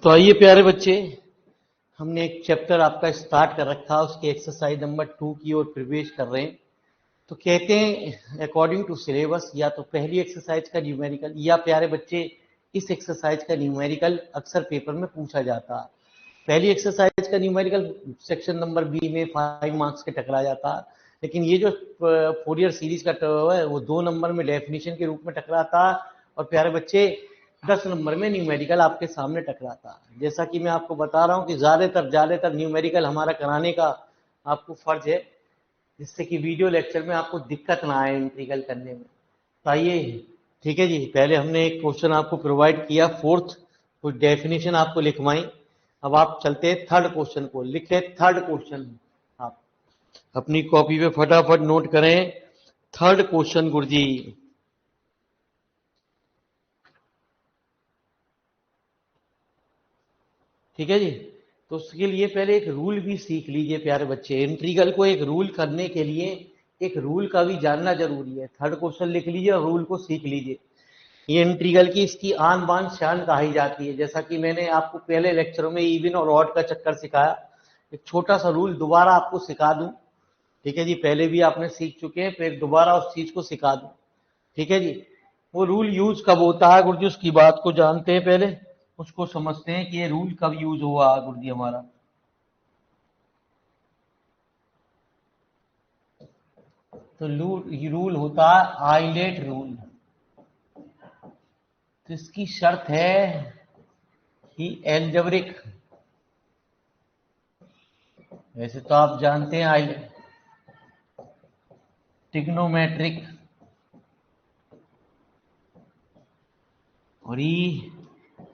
तो आइए प्यारे बच्चे, हमने एक चैप्टर आपका स्टार्ट कर रखा, उसकी एक्सरसाइज नंबर 2 की ओर प्रवेश कर रहे हैं। तो कहते हैं अकॉर्डिंग टू सिलेबस या तो पहली एक्सरसाइज का न्यूमेरिकल या प्यारे बच्चे इस एक्सरसाइज का न्यूमेरिकल अक्सर पेपर में पूछा जाता है। पहली एक्सरसाइज का न्यूमेरिकल सेक्शन नंबर बी में 5 मार्क्स के टकरा जाता है, लेकिन ये जो फोरियर सीरीज का टर्म है वो 2 नंबर में डेफिनेशन के रूप में टकराता है और प्यारे बच्चे 10 नंबर में न्यूमेरिकल आपके सामने टकराता है। जैसा कि मैं आपको बता रहा हूँ कि ज्यादातर न्यूमेरिकल हमारा कराने का आपको फर्ज है, जिससे कि वीडियो लेक्चर में आपको दिक्कत ना आए इंटीग्रल करने में। तो आइए, ठीक है जी, पहले हमने एक क्वेश्चन आपको प्रोवाइड किया, फोर्थ कुछ डेफिनेशन आपको लिखवाई। अब आप चलते हैं थर्ड क्वेश्चन को, लिखे थर्ड क्वेश्चन। आप अपनी कॉपी पे फटाफट नोट करें थर्ड क्वेश्चन गुरुजी। ठीक है जी, तो उसके लिए पहले एक रूल भी सीख लीजिए प्यारे बच्चे। इंटीग्रल को एक रूल करने के लिए एक रूल का भी जानना जरूरी है। थर्ड क्वेश्चन लिख लीजिए और रूल को सीख लीजिए। ये इंटीग्रल की इसकी आन बान शान कही जाती है। जैसा कि मैंने आपको पहले लेक्चरों में इवन और ऑड का चक्कर सिखाया, एक छोटा सा रूल दोबारा आपको सिखा दूं। ठीक है जी, पहले भी आपने सीख चुके हैं, फिर दोबारा उस चीज को सिखा दूं। ठीक है जी, वो रूल यूज कब होता है गुरुजी, उसकी बात को जानते हैं, पहले उसको समझते हैं कि ये रूल कब यूज हुआ गुरुजी हमारा। तो रूल होता है आइलेट रूल। तो इसकी शर्त है कि एल्जेब्रिक, वैसे तो आप जानते हैं आइलेट, ट्रिग्नोमेट्रिक और ई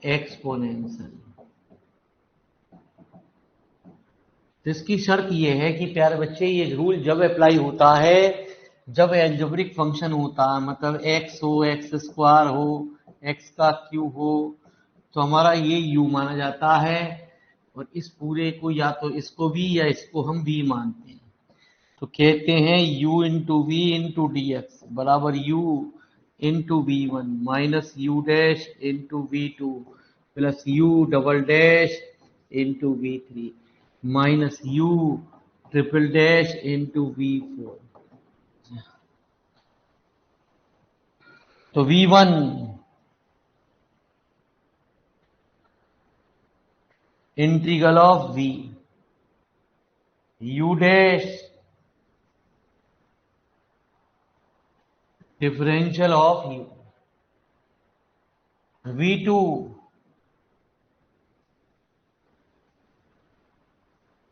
एक्सपोनेंशियल। तो इसकी शर्त यह है कि प्यारे बच्चे ये रूल जब अप्लाई होता है जब एल्जेब्रिक फंक्शन होता है, मतलब एक्स हो, एक्स स्क्वायर हो, एक्स का क्यूब हो, तो हमारा ये यू माना जाता है। और इस पूरे को या तो इसको भी या इसको हम भी मानते हैं। तो कहते हैं u into v into d x बराबर u into v one minus u dash into v two plus u double dash into v three minus u triple dash into v four. तो v one integral of v u dash differential of u v2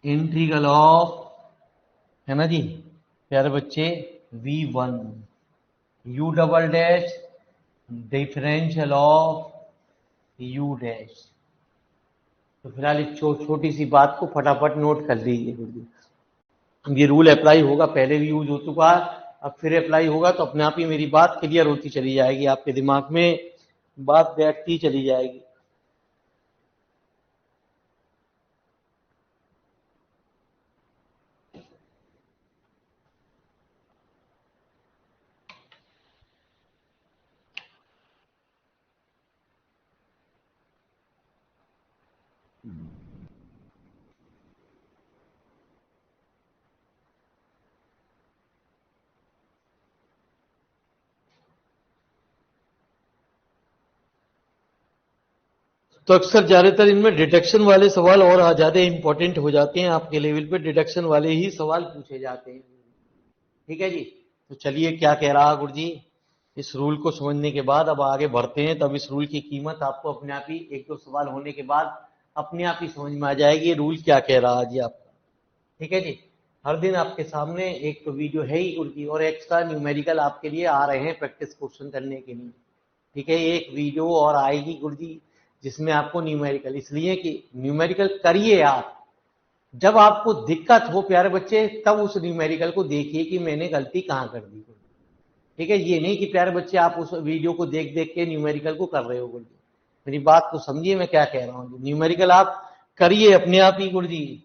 integral of, है ना जी प्यारे बच्चे, v1 u double dash differential of u dash. तो फिलहाल एक छोटी सी बात को फटाफट नोट कर लीजिए। ये रूल अप्लाई होगा, पहले भी यूज हो चुका है, अब फिर अप्लाई होगा, तो अपने आप ही मेरी बात क्लियर होती चली जाएगी, आपके दिमाग में बात बैठती चली जाएगी। तो अक्सर ज्यादातर इनमें डिडक्शन वाले सवाल और ज्यादा इंपॉर्टेंट हो जाते हैं, आपके लेवल पे डिडक्शन वाले ही सवाल पूछे जाते हैं। ठीक है जी, तो चलिए क्या कह रहा गुरुजी, इस रूल को समझने के बाद अब आगे बढ़ते हैं। तब इस रूल की कीमत आपको अपने आप ही एक दो सवाल होने के बाद अपने आप ही समझ में आ जाएगी ये रूल क्या कह रहा है जी आपका। ठीक है जी, हर दिन आपके सामने एक तो वीडियो है ही गुरुजी और एक्स्ट्रा न्यूमेरिकल आपके लिए आ रहे हैं प्रैक्टिस क्वेश्चन करने के लिए। ठीक है, एक वीडियो और आएगी गुरुजी जिसमें आपको न्यूमेरिकल, इसलिए कि न्यूमेरिकल करिए आप, जब आपको दिक्कत हो प्यारे बच्चे तब उस न्यूमेरिकल को देखिए कि मैंने गलती कहां कर दी। ठीक है, ये नहीं कि प्यारे बच्चे आप उस वीडियो को देख देख के न्यूमेरिकल को कर रहे हो गुरुजी। मेरी बात को समझिए मैं क्या कह रहा हूँ, न्यूमेरिकल आप करिए अपने आप ही गुरुजी।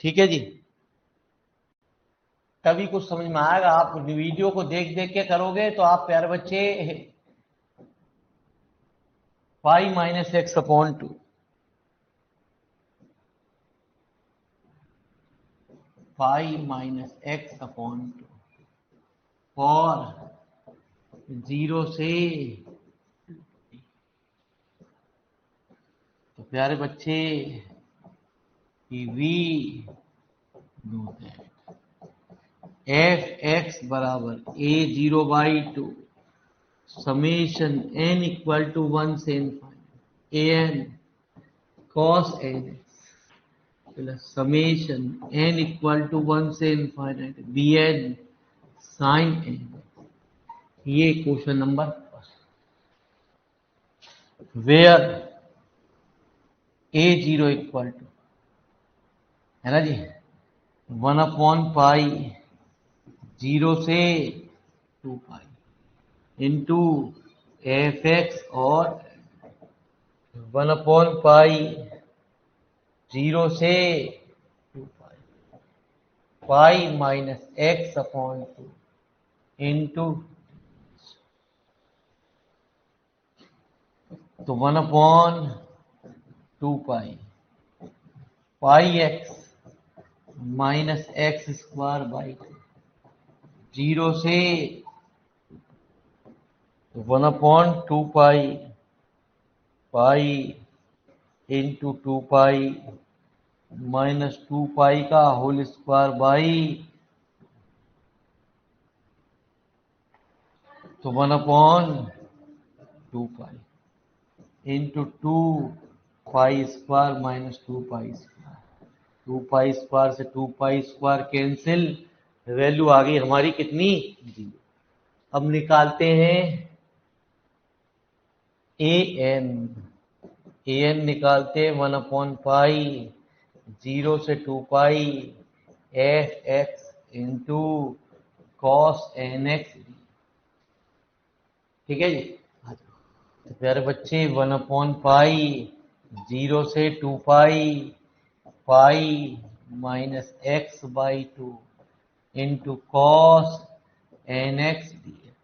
ठीक है जी, तभी कुछ समझ में आएगा। आप वीडियो को देख देख के करोगे तो आप प्यारे बच्चे pi minus x upon two, pi minus x upon 2 और 0 से, तो प्यारे बच्चे we know that F x बराबर a0/2 summation n equal to 1 से an cos n plus summation n equal to 1 से इनफाइनाइट bn sin n। ये question number where a0 equal to, है ना जी, 1/पाई 0 से 2 पाई इंटू एफ एक्स और 1/पाई 0 से 2 pi pi minus x upon 2 into, तो 1/2 pi pi x minus x square by 0 से 1/2 pi pi into 2 pi minus 2 पाई का whole square by, तो 1/2 pi into 2 pi square minus 2 pi square, 2 pi square से 2 pi square cancel, value आ गई हमारी कितनी 0। अब निकालते हैं an निकालते हैं 1/पाई 0 से 2 pi f x into cos N x, ठीक है जी। तो प्यारे बच्चे 1/पाई 0 से 2 pi pi minus x by 2 into cos N x dx,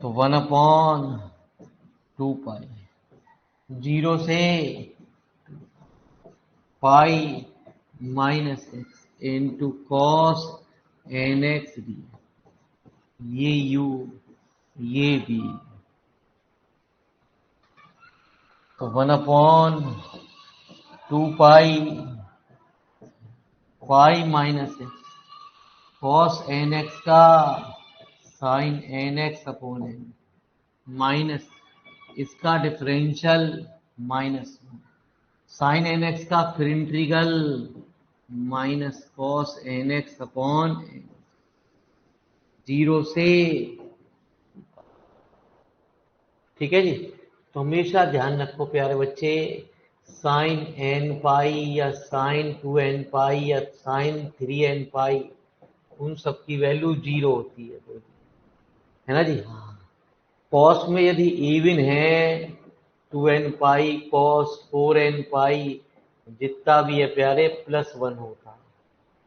तो 1/2 पाई 0 से pi minus x into cos N x dx, ये u ये v, तो 1/2 pi pi minus x cos N x का sine N x upon n minus इसका differential minus sine N x का फिर integral minus cos N x upon N 0 से, ठीक है जी। तो हमेशा ध्यान रखो प्यारे बच्चे, साइन एन पाई या साइन 2n पाई या साइन 3n पाई उन सब की वैल्यू 0 होती है ना जी। हाँ, कॉस में यदि इवन है 2n पाई कॉस 4n पाई जितना भी है प्यारे +1 होता,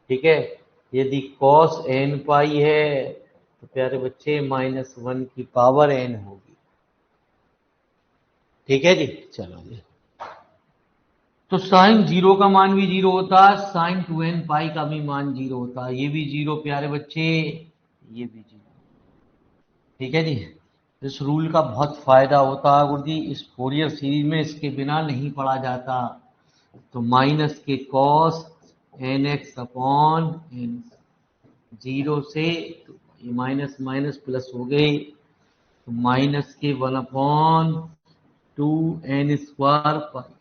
ठीक है। यदि कॉस n पाई है तो प्यारे बच्चे -1 की पावर n होगी, ठीक है जी। चलो जी, तो साइन 0 का मान भी 0 होता है, साइन 2n पाई का भी मान 0 होता है, ये भी 0 प्यारे बच्चे, ये भी 0, ठीक है जी। इस रूल का बहुत फायदा होता है गुरुजी, इस फोरियर सीरीज में इसके बिना नहीं पढ़ा जाता। तो माइनस के cos N x upon N 0 से ये माइनस माइनस प्लस हो गए, तो माइनस के 1/2n स्क्वायर पाई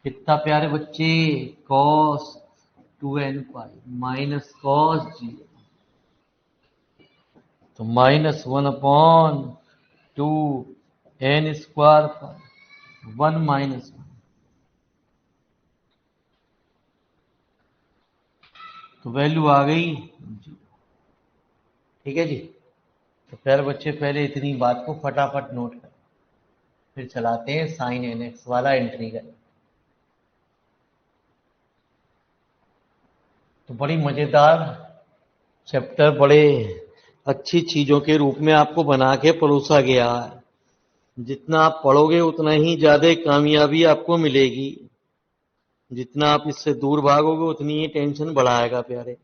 कितना प्यारे बच्चे cos 2n pi minus cos 0, तो -1/2n स्क्वायर पाई 1 -1, तो वैल्यू आ गई 0, ठीक है जी। तो प्यारे बच्चे पहले इतनी बात को फटाफट नोट कर, फिर चलाते हैं साइन एन एक्स वाला इंटीग्रल। तो बड़ी मजेदार चैप्टर, बड़े अच्छी चीजों के रूप में आपको बना के परोसा गया है। जितना आप पढ़ोगे उतना ही ज्यादा कामयाबी आपको मिलेगी। जितना आप इससे दूर भागोगे उतनी ये टेंशन बढ़ाएगा प्यारे।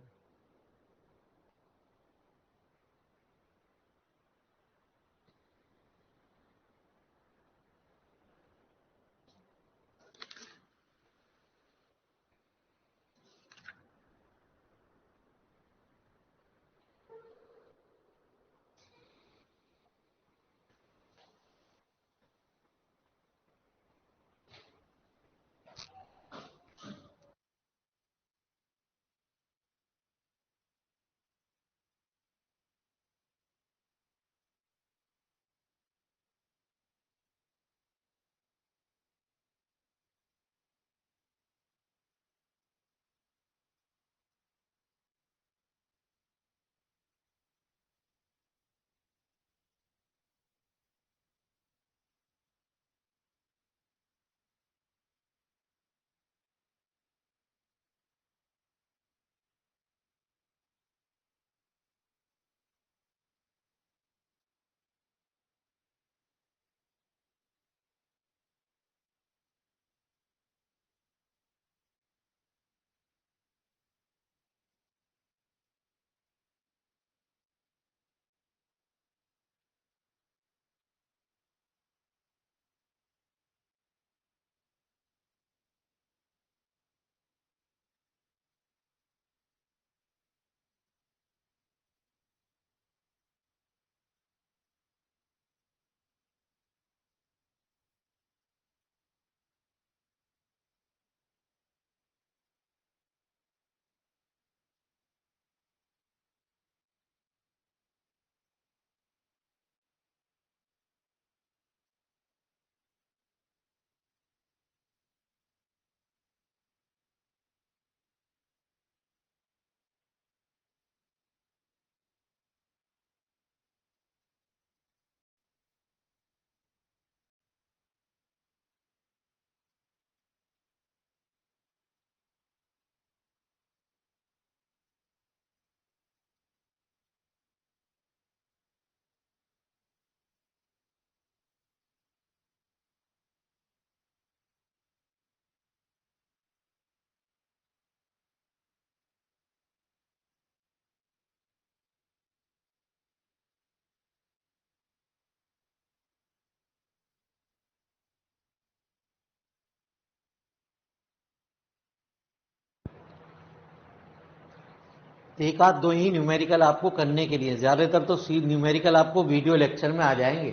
एक आध दो ही न्यूमेरिकल आपको करने के लिए, ज्यादातर तो सी न्यूमेरिकल आपको वीडियो लेक्चर में आ जाएंगे।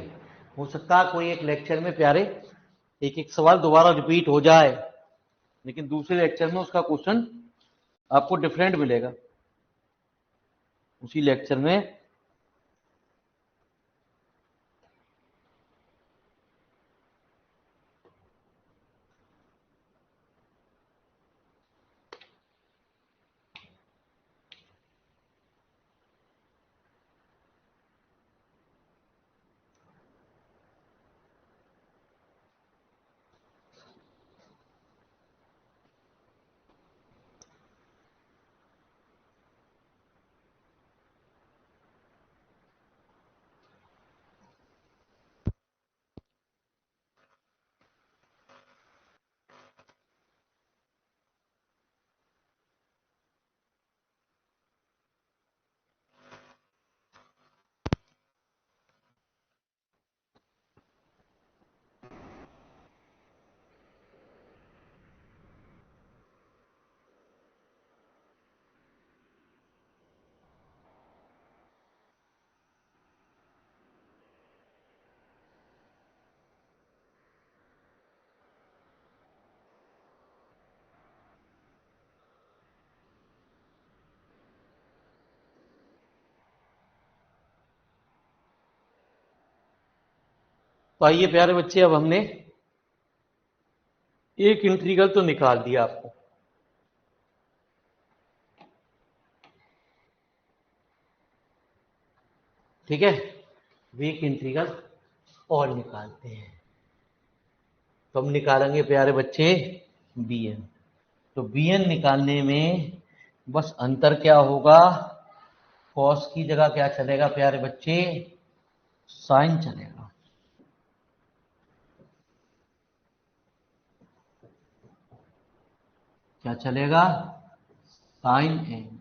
हो सकता है कोई एक लेक्चर में प्यारे एक एक सवाल दोबारा रिपीट हो जाए, लेकिन दूसरे लेक्चर में उसका क्वेश्चन आपको डिफरेंट मिलेगा उसी लेक्चर में। तो आइए प्यारे बच्चे, अब हमने एक इंटीग्रल तो निकाल दिया आपको, ठीक है। एक इंटीग्रल और निकालते हैं, तो हम निकालेंगे प्यारे बच्चे bn। तो bn निकालने में बस अंतर क्या होगा, कॉस की जगह क्या चलेगा प्यारे बच्चे, साइन चलेगा। क्या चलेगा, साइन एन।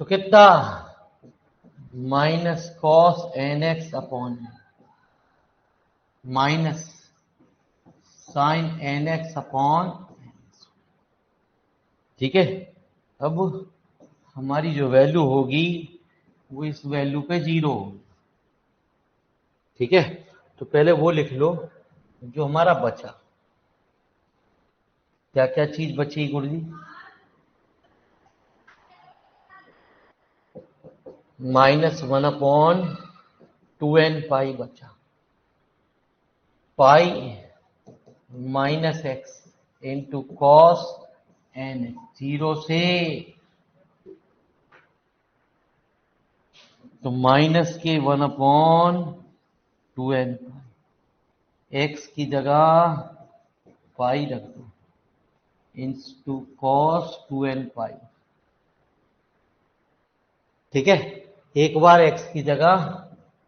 तो कितना, minus cos N x upon minus sine N x upon, ठीक है। अब हमारी जो वैल्यू होगी वो इस वैल्यू पे 0 होगी, ठीक है। तो पहले वो लिख लो जो हमारा बचा। क्या क्या चीज बची गुरुजी, -1/2n पाई बचा, pi minus x into cos N X, 0 से, तो -1/2n, एक्स की जगह पाई रख दो इंटू कॉस 2n पाई, ठीक है। एक बार एक्स की जगह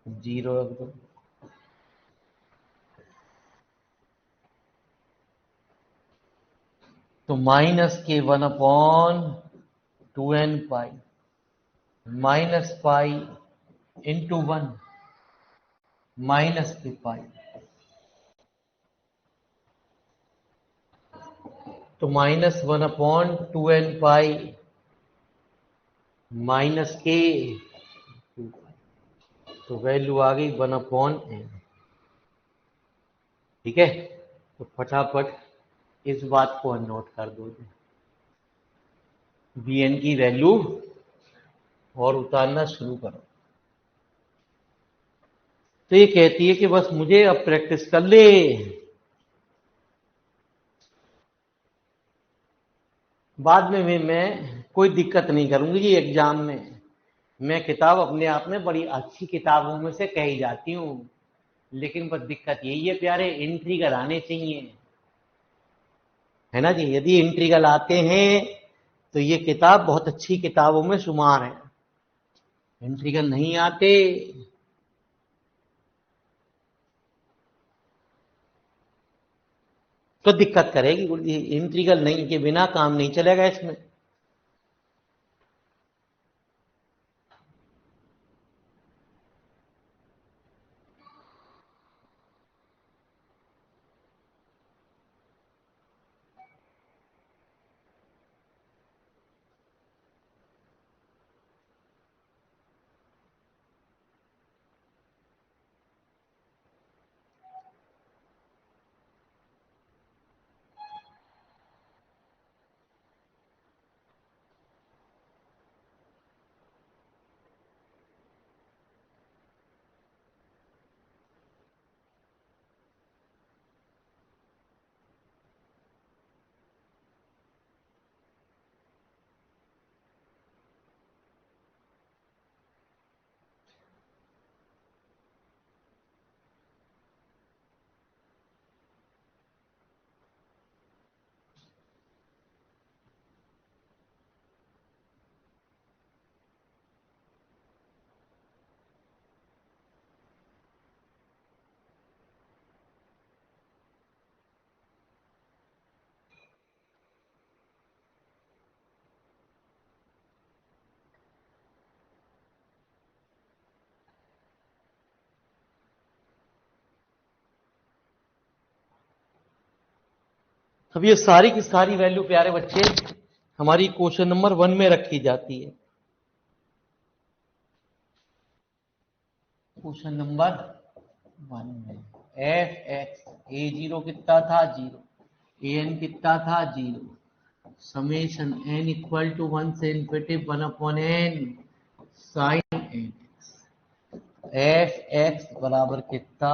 0 रख दो, तो -1/2n पाई माइनस पाई इंटू 1 माइनस के पाई, तो -1/2n पाई माइनस के 2 पाई, तो वैल्यू आ गई 1/n, ठीक है। तो फटाफट इस बात को नोट कर दो, bn की वैल्यू और उतारना शुरू करो। तो ये कहती है कि बस मुझे अब प्रैक्टिस कर ले, बाद में मैं कोई दिक्कत नहीं करूंगी जी एग्जाम में। मैं किताब अपने आप में बड़ी अच्छी किताबों में से कही जाती हूँ, लेकिन बस दिक्कत यही है प्यारे, इंट्रीगल आने चाहिए, है ना जी। यदि इंट्रीगल आते हैं तो ये किताब बहुत अच्छी किताबों में शुमार है, इंट्रीगल नहीं आते तो दिक्कत करेगी। इंट्रीगल नहीं के बिना काम नहीं चलेगा इसमें। अब ये सारी की सारी वैल्यू प्यारे बच्चे हमारी क्वेश्चन नंबर 1 में रखी जाती है। क्वेश्चन नंबर 1 में एफ एक्स A0 कितना था 0, an कितना था 0, समेशन n इक्वल टू 1 से infinity 1/n sine n, f x बराबर कितना,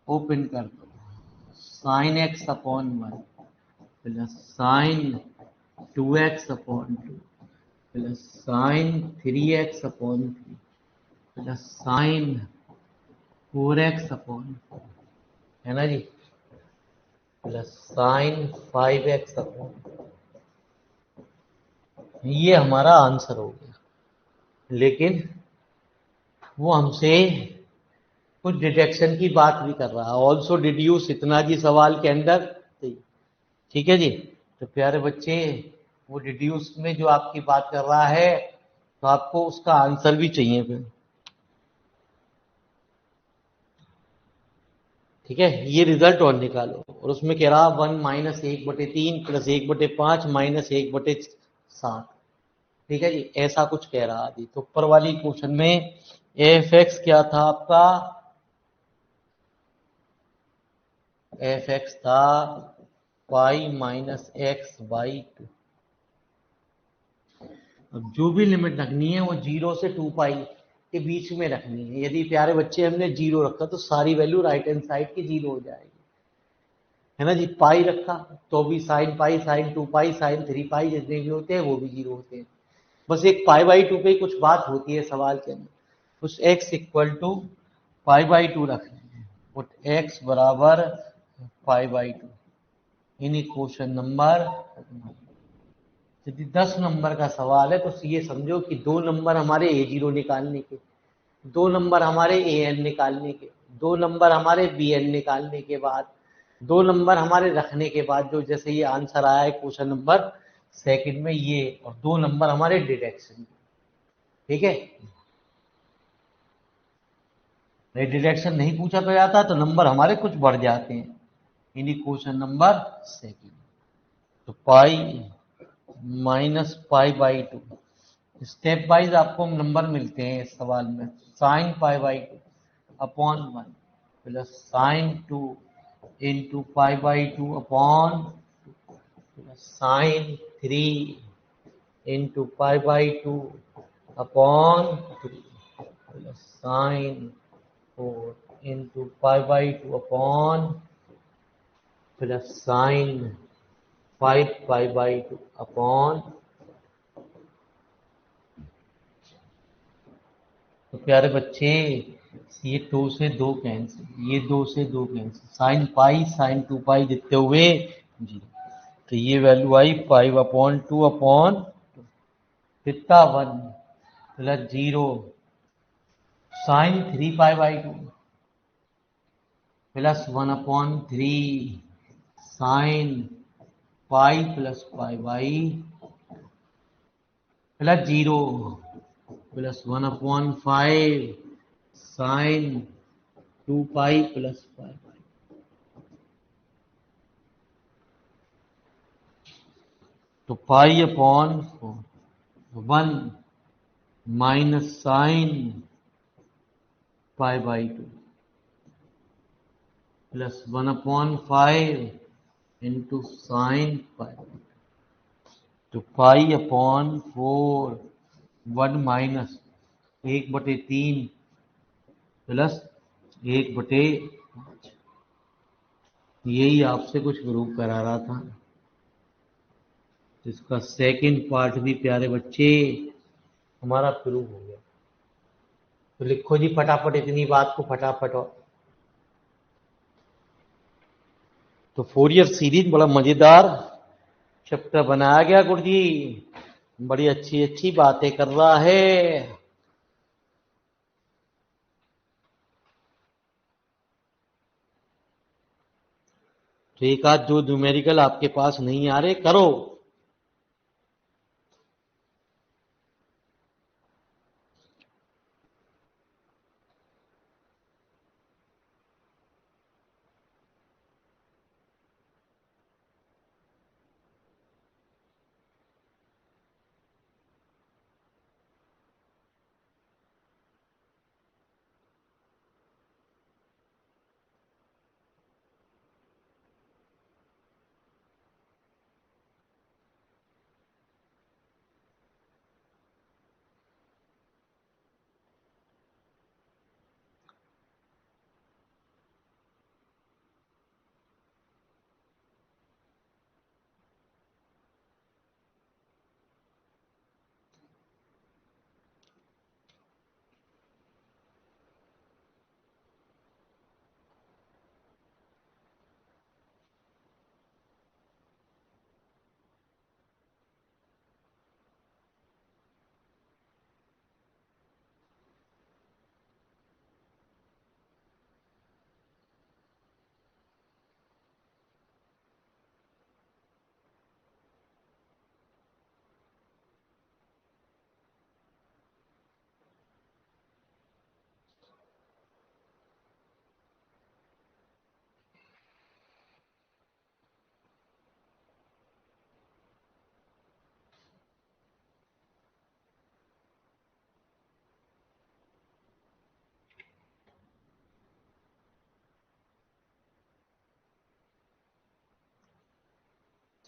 ओपन कर दो, sine x upon 1 plus sine 2x upon 2 plus sine 3x upon 3 plus sine 4x upon 4, है ना जी, प्लस साइन 5x अपॉन 4। ये हमारा आंसर हो गया, लेकिन वो हमसे कुछ डिटेक्शन की बात भी कर रहा है। ऑल्सो डिड्यूस इतना जी सवाल के अंदर, ठीक है जी। तो प्यारे बच्चे, वो डिड्यूस में जो आपकी बात कर रहा है, तो आपको उसका आंसर भी चाहिए फिर, ठीक है। ये रिजल्ट और निकालो, और उसमें कह रहा 1 - 1/3 प्लस 1/5 माइनस 1/7, ठीक है जी, ऐसा कुछ कह रहा जी। तो ऊपर वाली क्वेश्चन में एफ एक्स क्या था आपका, एफ एक्स था पाई माइनस एक्स बाई 2। अब जो भी लिमिट रखनी है वो 0 से 2 पाई के बीच में रखनी है। यदि प्यारे बच्चे हमने 0 रखा तो सारी वैल्यू राइट हैंड साइड की 0 हो जाएगी, है ना जी। पाई रखा तो भी साइन पाई, साइन 2 पाई, साइन 3 पाई जितने भी होते हैं वो भी 0 होते हैं। बस एक पाई बाई 2 पे कुछ बात होती है सवाल के अंदर, उस x equal to pi by 2 रख लेंगे, पुट x बराबर pi by 2 in question number. यदि 10 नंबर का सवाल है तो ये समझो कि 2 नंबर हमारे A0 निकालने के, 2 नंबर हमारे AN निकालने के, 2 नंबर हमारे BN निकालने के बाद, 2 नंबर हमारे रखने के बाद, जो जैसे ये आंसर आया है क्वेश्चन नंबर सेकंड में ये, और 2 नंबर हमारे डिडक्शन, ठीक है। नहीं डिडक्शन नहीं पूछा तो जाता तो नंबर हमारे कुछ बढ़ जाते हैं। इन्हीं क्वेश्चन नंबर सेकंड, तो पाई minus pi by 2, step wise आपको नंबर मिलते हैं इस सवाल में। Sign pi by 2 upon 1 plus sign 2 into pi by 2 upon plus sign 3 into pi by 2 upon 3 plus sign 4 into pi by 2 upon plus sign 5 pi by 2 upon. तो प्यारे बच्चे, ये 2 से 2 कैंसिल, ये 2 से 2 कैंसिल, साइन पाई साइन 2 पाई जितने हुए 0, तो ये वैल्यू आई 5/2 अपॉन कितना 1 plus 0 sine 3 pi by 2 plus 1/3 sine pi plus pi by plus 0 plus 1/5 sine 2 pi plus pi. तो pi upon 1 minus sine pi by 2 plus 1/5 into sine pi. तो pi upon 4 1 minus 1/3 plus 1/5। यही आपसे कुछ prove करा रहा था। इसका second part भी प्यारे बच्चे हमारा प्रूव हो गया। तो लिखो जी फटाफट इतनी बात को फटाफट। तो फोरियर सीरीज बड़ा मजेदार चैप्टर बनाया गया गुरुजी, बड़ी अच्छी अच्छी बातें कर रहा है। तो एक आध जो न्यूमेरिकल आपके पास नहीं आ रहे करो।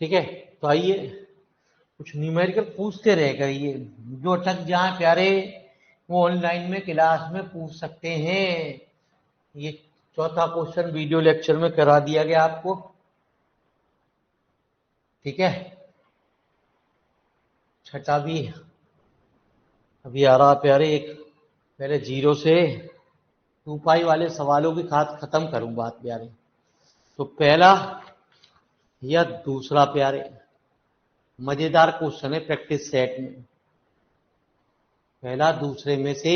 ठीक है, तो आइए कुछ न्यूमेरिकल पूछते रह करिए, जो अटक जाए प्यारे वो ऑनलाइन में क्लास में पूछ सकते हैं। ये चौथा क्वेश्चन वीडियो लेक्चर में करा दिया गया आपको, ठीक है। छठा भी अभी आ रहा प्यारे, एक पहले 0 से 2 पाई वाले सवालों की खात खत्म करूं बात प्यारे। तो पहला या दूसरा प्यारे, मजेदार क्वेश्चन है प्रैक्टिस सेट में। पहला दूसरे में से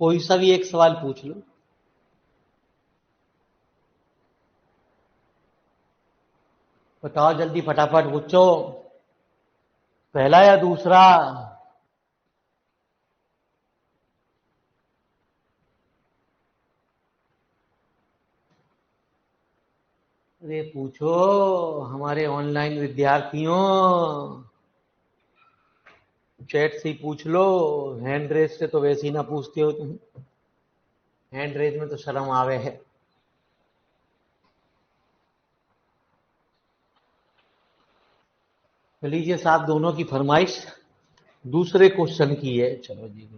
कोई सा भी एक सवाल पूछ लो। बताओ जल्दी फटाफट पूछो, पहला या दूसरा। अरे पूछो हमारे ऑनलाइन विद्यार्थियों, चैट से ही पूछ लो, हैंड रेज से तो वैसे ही ना पूछते हो तुम, हैंड रेज में तो शर्म आवे है। तो लीजिए साहब, दोनों की फरमाइश दूसरे क्वेश्चन की है। चलो जी,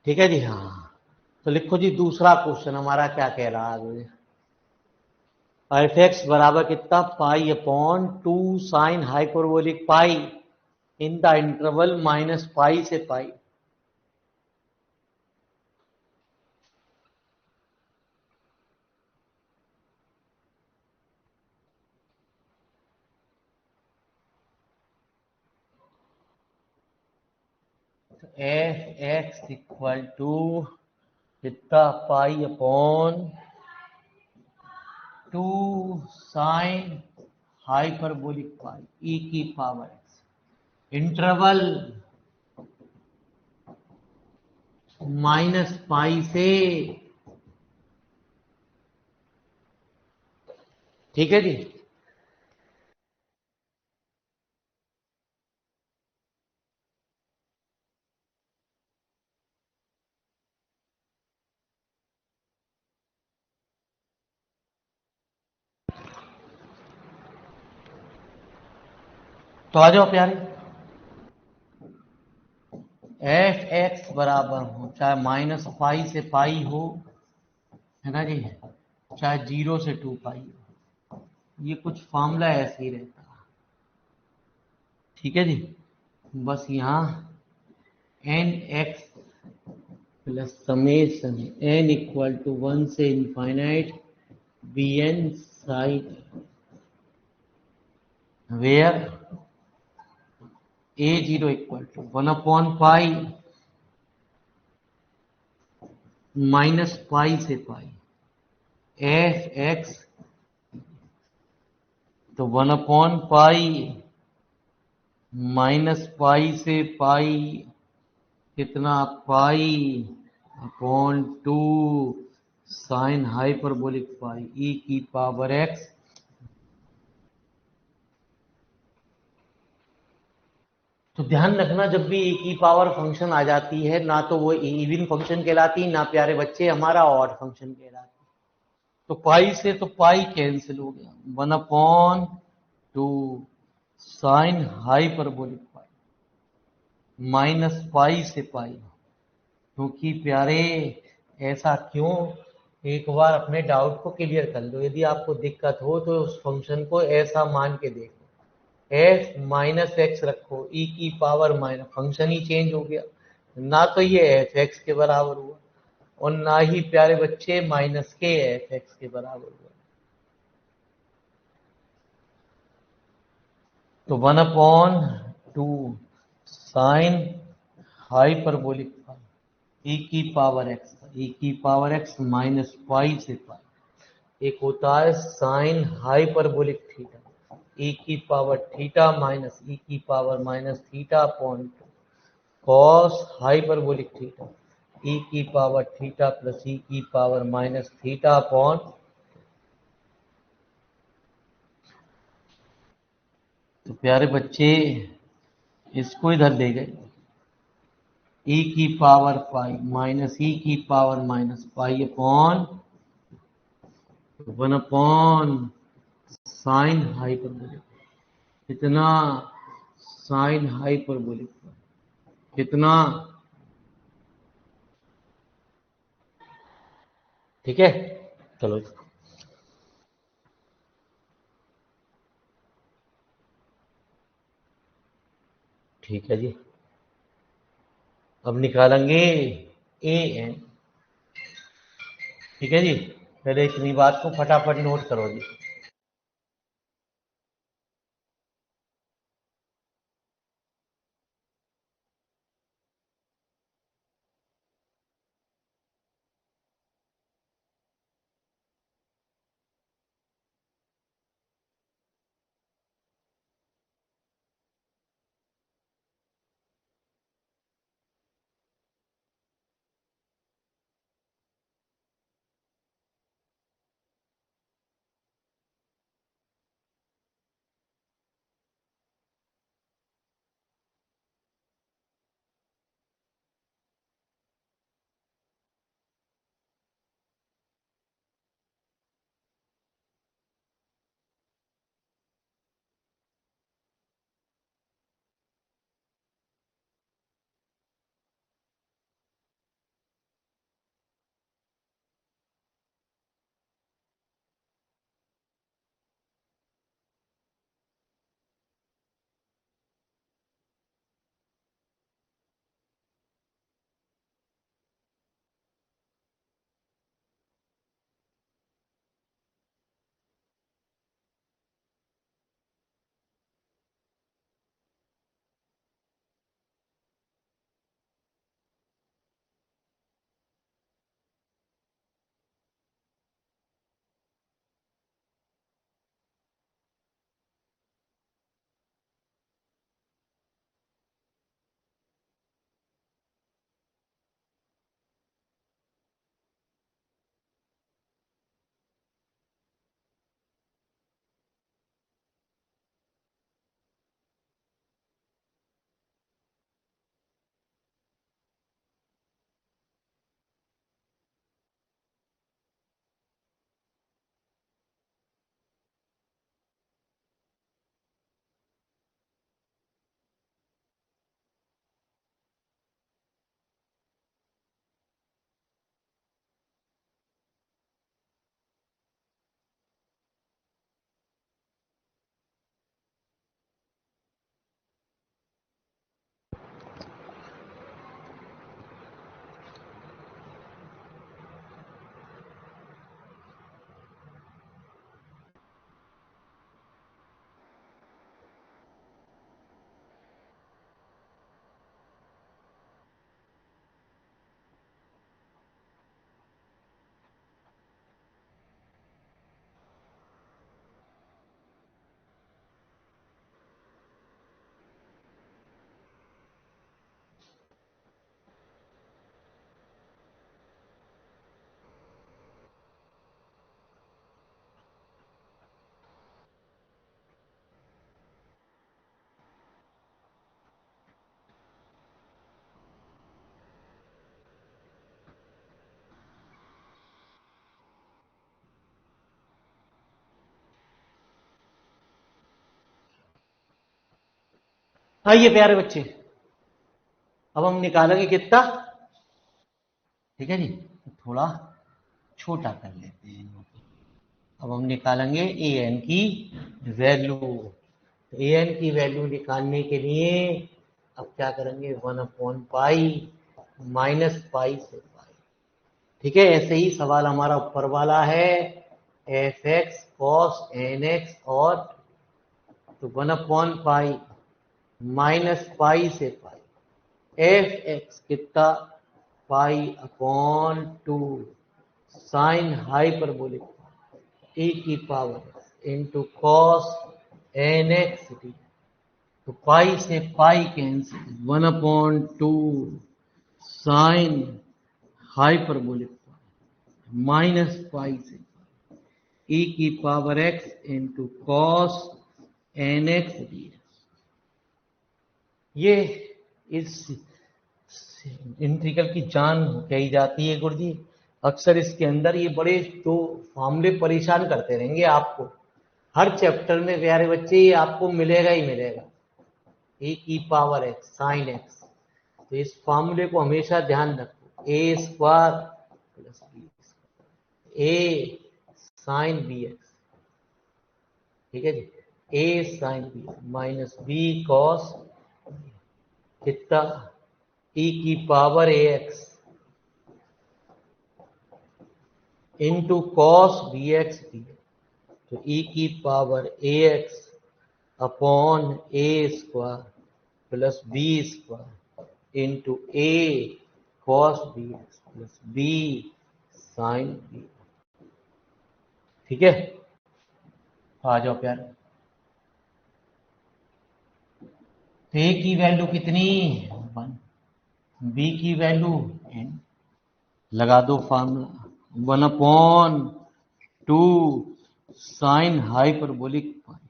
ठीक है जी। हाँ, तो लिखो जी दूसरा क्वेश्चन हमारा क्या कह रहा है। एफ एक्स बराबर कितना, pi upon 2 sign hyperbolic pi in the interval minus pi से pi. F x equal to कितना, pi upon 2 sign hyperbolic pi e की power x, interval minus pi से, ठीक है जी। तो आ जाओ प्यारे, एफ एक्स बराबर हो चाहे माइनस पाई से पाई हो, है ना जी, चाहे 0 से 2 पाई हो, ये कुछ फॉर्मूला ऐसे ही रहता है, ठीक है जी। बस यहाँ n x plus summation n equal to 1 से infinite b n sine where a 0 equal to 1 upon pi minus pi से पाई एफ एक्स, तो 1 अपॉन पाई माइनस पाई से पाई कितना, pi upon 2 sign hyperbolic pi e की power x. तो ध्यान रखना, जब भी ई की पावर फंक्शन आ जाती है ना तो वो इवन फंक्शन कहलाती, ना प्यारे बच्चे हमारा ऑड फंक्शन कहलाती। तो पाई से तो पाई कैंसिल हो गया, 1 अपॉन 2 साइन हाइपरबोलिक पाई माइनस पाई से पाई। क्योंकि प्यारे ऐसा क्यों, एक बार अपने डाउट को क्लियर कर लो। यदि आपको दिक्कत हो तो उस फंक्शन को ऐसा मान के देखो, एफ माइनस एक्स रखो, ई की पावर माइनस, फंक्शन ही चेंज हो गया, ना तो ये एफ एक्स के बराबर हुआ और ना ही प्यारे बच्चे माइनस के एफ एक्स के बराबर हुआ। तो 1 अपॉन 2 साइन हाइपरबोलिक ई की पावर एक्स, ई की पावर एक्स माइनस पाई से पाई। एक होता है साइन हाइपरबोलिक थीटा, ई की पावर थीटा माइनस ई की power minus theta upon cos hyperbolic theta e की पावर थीटा प्लस ई की पावर माइनस थीटा अपॉन। तो प्यारे बच्चे इसको इधर ले गए, ई की पावर पाई माइनस ई की power minus pi upon one upon sine hyperbolic, कितना साइन हाइपरबोलिक, कितना, ठीक है। चलो ठीक है जी, अब निकालेंगे ए एन, ठीक है जी। पहले इतनी बात को फटाफट नोट करो जी। आइए प्यारे बच्चे, अब हम निकालेंगे कितना, ठीक है जी। तो थोड़ा छोटा कर लेते हैं। अब हम निकालेंगे ए एन की वैल्यू। ए एन की वैल्यू निकालने के लिए अब क्या करेंगे, one upon pi minus pi से पाई, ठीक है। ऐसे ही सवाल हमारा ऊपर वाला है, f x cos N x, और तो one upon pi minus pi से पाई, एफ एक्स कितना, pi upon two sine hyperbolic e की power into cos N x d. तो पाई से pi cancel, one upon two sine hyperbolic minus pi से e की power x into cos N x d. ये इस integral की जान कही जाती है गुरुजी, अक्सर इसके अंदर ये बड़े तो फॉर्मूले परेशान करते रहेंगे आपको। हर चैप्टर में प्यारे बच्चे ये आपको मिलेगा ही मिलेगा, ए की पावर एक्स साइन एक्स। तो इस फॉर्मूले को हमेशा ध्यान रखो, a square plus b, a sine b x, ठीक है जी, a sine b minus b cos कितना, ई की power a x into cos b x d, तो ई की power a x upon a square plus b square into a cos b x plus b sine b. ठीक है, आ जाओ प्यार। तो ए की वैल्यू कितनी, 1, बी की वैल्यू n, लगा दो formula, 1/2 sine hyperbolic pi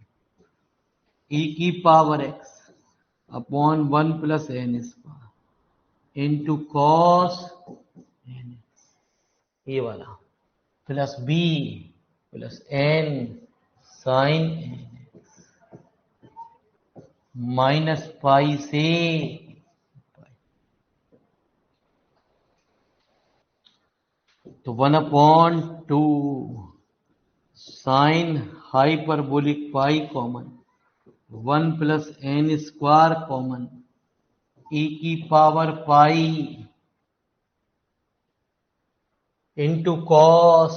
e की power x upon 1 plus n square into cos n, ये वाला plus b plus n sine n minus pi से तो 1/2 sine hyperbolic pi common, 1 plus n square common, e की power pi into cos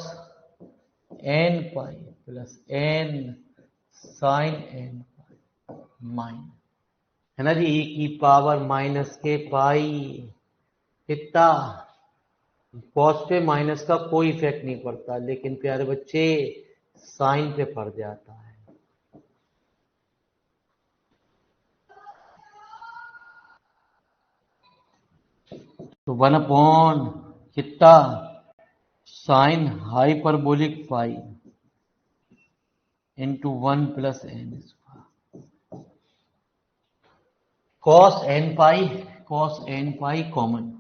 n pi plus n sine n pi minus, है ना जी, ई की power minus के पाई कितना, cos पे minus का कोई इफेक्ट नहीं पड़ता, लेकिन प्यारे बच्चे साइन पे पड़ जाता है। तो 1/, कितना, sine hyperbolic pi into 1 plus n square cos n pi common,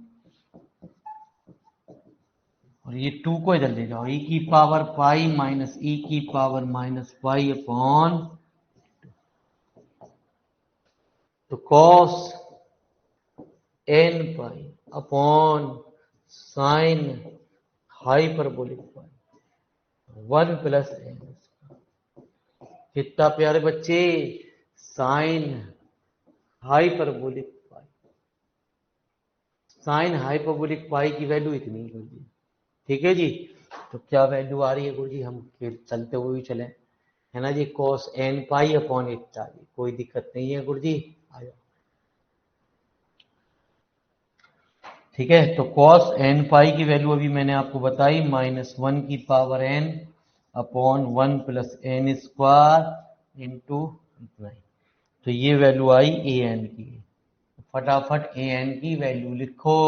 और ये 2 को इधर ले जाओ, ई की पावर पाई माइनस ई की पावर माइनस पाई अपॉन, तो cos n pi upon sine hyperbolic pi 1 plus n, कितना प्यारे बच्चे, sine hyperbolic pi, sine hyperbolic pi की वैल्यू इतनी कर दी। ठीक है जी, तो क्या वैल्यू आ रही है गुरु जी, हम चलते हुए भी चलें, है ना जी, कॉस एन पाई अपॉन 41, कोई दिक्कत नहीं है गुरु जी, आ जाओ। ठीक है, तो कॉस एन पाई की वैल्यू अभी मैंने आपको बताई, -1 की power n upon 1 plus n square into इतना, तो ये वैल्यू आई ए एन की। फटाफट ए एन की वैल्यू लिखो।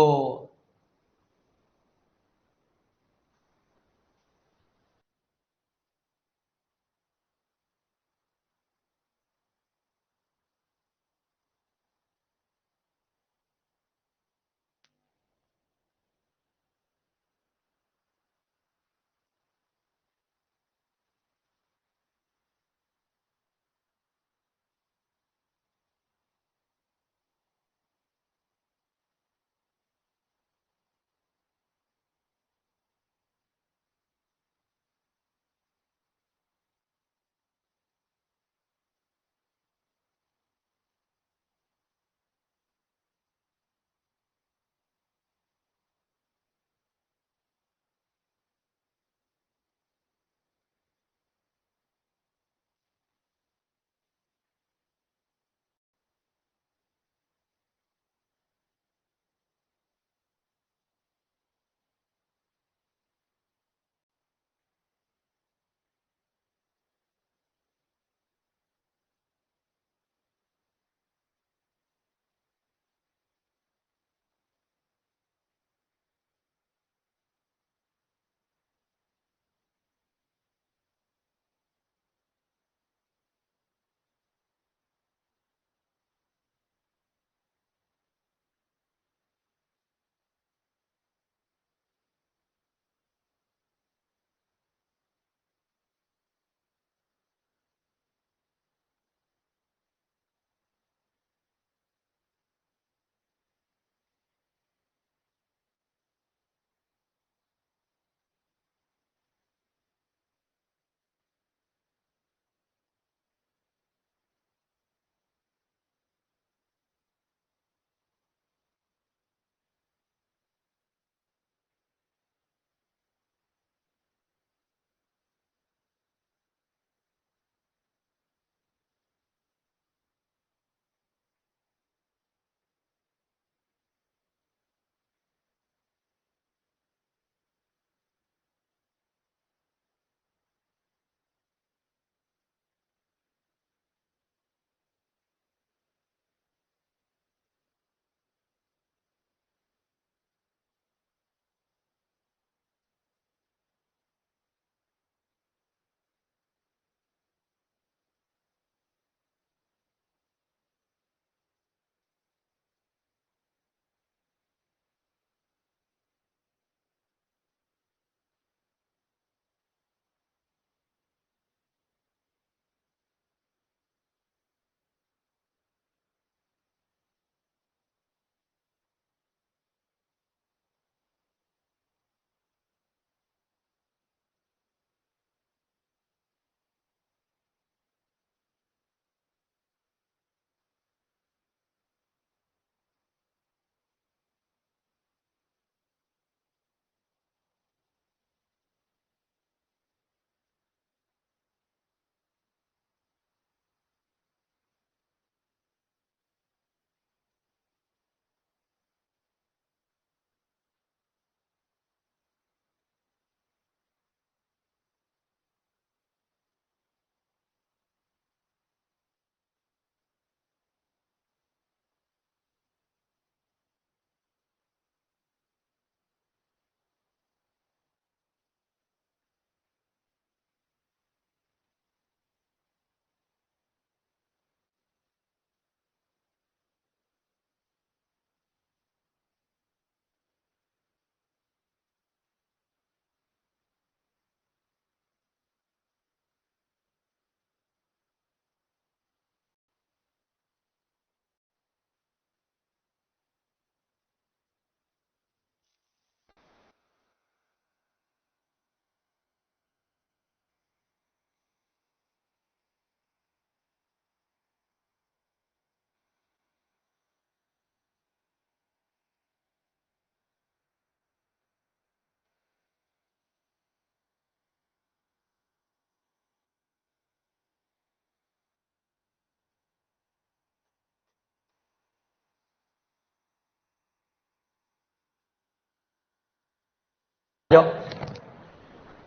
जाओ,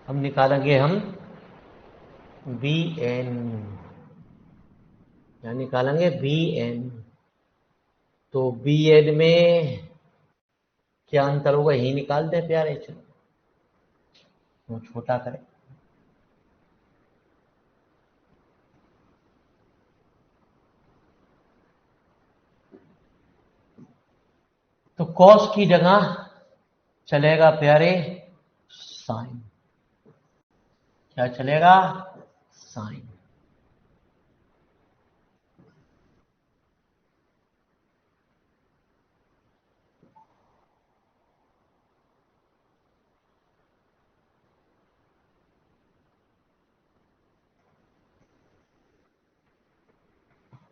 हम निकालेंगे बी एन, या निकालेंगे बी एन। तो बी एन में क्या अंतर होगा यही निकाल दे प्यारे, चलो वो छोटा करें। तो कॉस की जगह चलेगा प्यारे साइन। क्या चलेगा? साइन।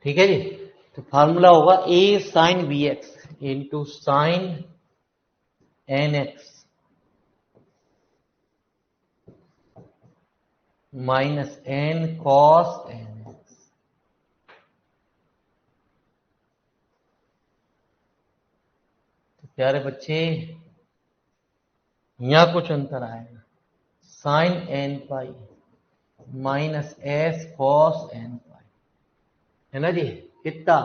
ठीक है जी। तो फार्मूला होगा a sine b x into sine N x minus n cos N x. तो प्यारे बच्चे यहां कुछ अंतर आएगा, sine n pi minus s cos n pi, है ना जी? कितना?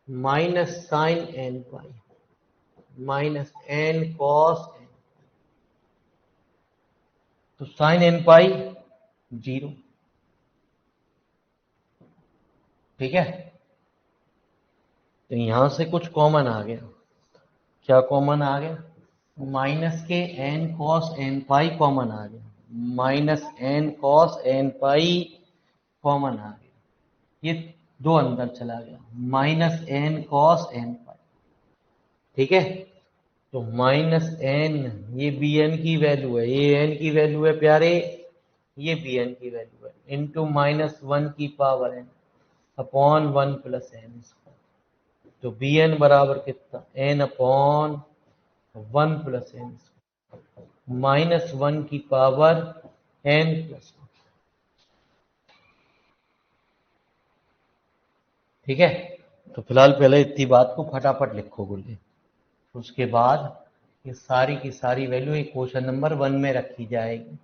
Minus sine n pi minus n cos n. तो साइन एन पाई 0। ठीक है, तो यहां से कुछ कॉमन आ गया। क्या कॉमन आ गया? माइनस के n cos n pi common आ गया, minus n cos n pi common आ गया, ये दो अंदर चला गया, minus n cos n pi. ठीक है, तो माइनस एन, ये बी एन की वैल्यू है, ये एन की वैल्यू है प्यारे, ये बी एन की वैल्यू है, इंटू माइनस वन की power n upon one plus n. तो बी एन बराबर कितना? N upon one plus N minus one की पावर एन प्लस वन। ठीक है, तो फिलहाल पहले इतनी बात को फटाफट लिखो बोले, उसके बाद ये सारी की सारी वैल्यू एक क्वेश्चन नंबर 1 में रखी जाएगी।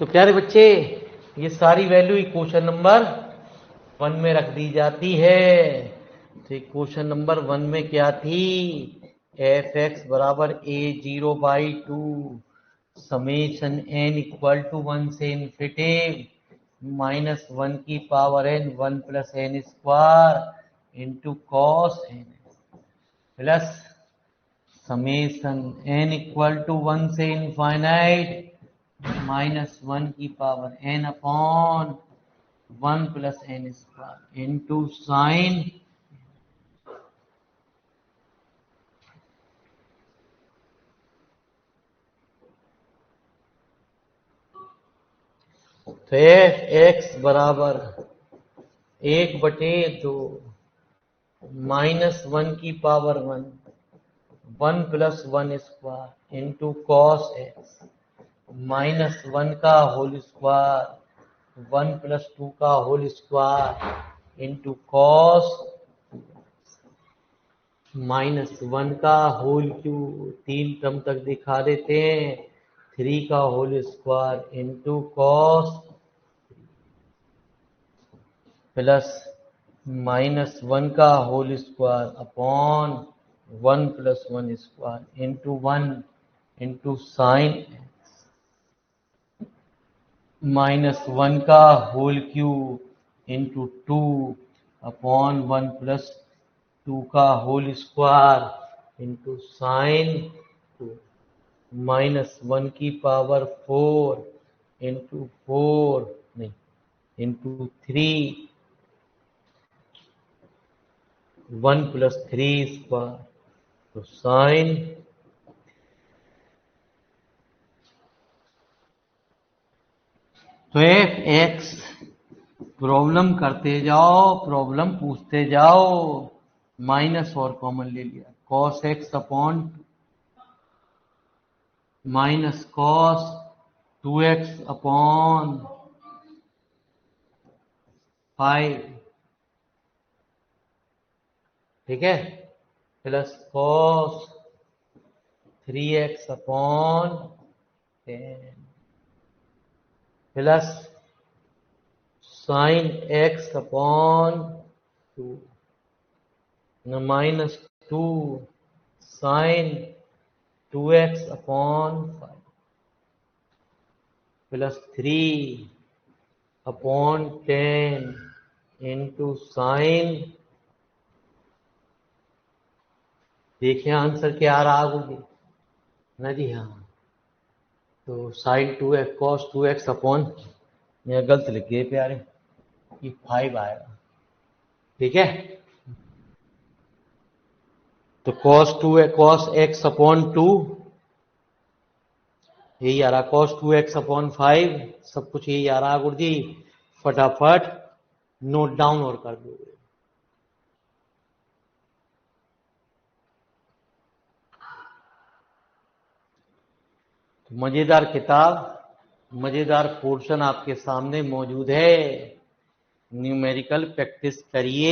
तो प्यारे बच्चे ये सारी वैल्यू इक्वेशन नंबर 1 में रख दी जाती है। तो इक्वेशन नंबर 1 में क्या थी, एफ एक्स बराबर a0/2 summation n equal to 1 से इन्फिनिटी माइनस 1 की power n 1 plus n square into cos n plus summation n equal to 1 से इनफाइनाइट माइनस 1 की power n upon 1 plus n square into sine तो f x बराबर 1/2 minus 1 की power 1 1 plus 1 square into cos x minus 1 का whole square 1 plus 2 का whole square into cos minus 1 का whole cube 3 term तक दिखा देते हैं 3 का whole square into cos plus minus 1 का whole square upon 1 plus 1 square into 1 into sine minus 1 का whole cube into 2 upon 1 plus 2 का whole square into sine 2 minus 1 की पावर 4 इंटू 4 नहीं इंटू 3 1 प्लस 3 स्क्वायर तो साइन तो f x problem करते जाओ problem पूछते जाओ माइनस और कॉमन ले लिया cos x upon minus cos 2x upon 5 ठीक है plus cos 3x upon 10 plus sine x upon 2 minus 2 sine 2x upon 5 plus 3 upon 10 into sine देखिए आंसर क्या आ रहा होगी ना जी हाँ तो sign 2x cos 2x upon यह गलत लिख गए प्यारे कि 5 आएगा ठीक है तो कॉस एक्स अपॉन 2 यही आ रहा कॉस 2x अपॉन 5 सब कुछ यही आ रहा गुरु जी फटाफट नोट डाउन और कर दो तो मजेदार किताब मजेदार पोर्शन आपके सामने मौजूद है न्यूमेरिकल प्रैक्टिस करिए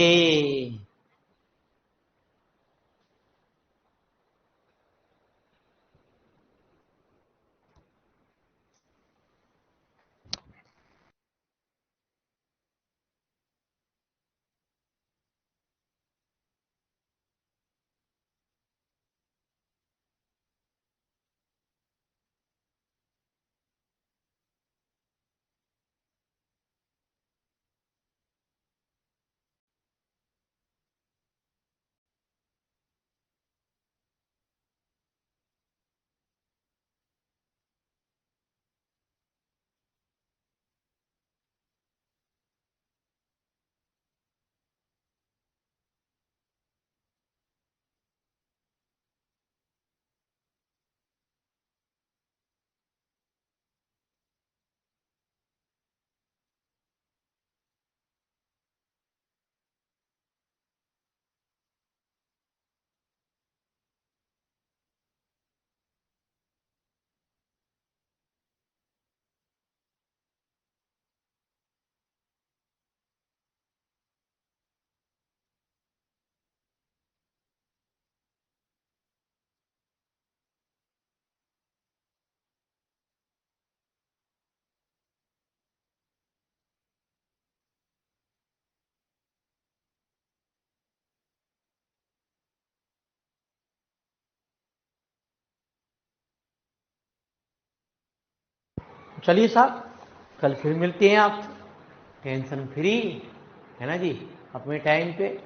चलिए साहब, कल फिर मिलते हैं आप, टेंशन फ्री, है ना जी, अपने टाइम पे।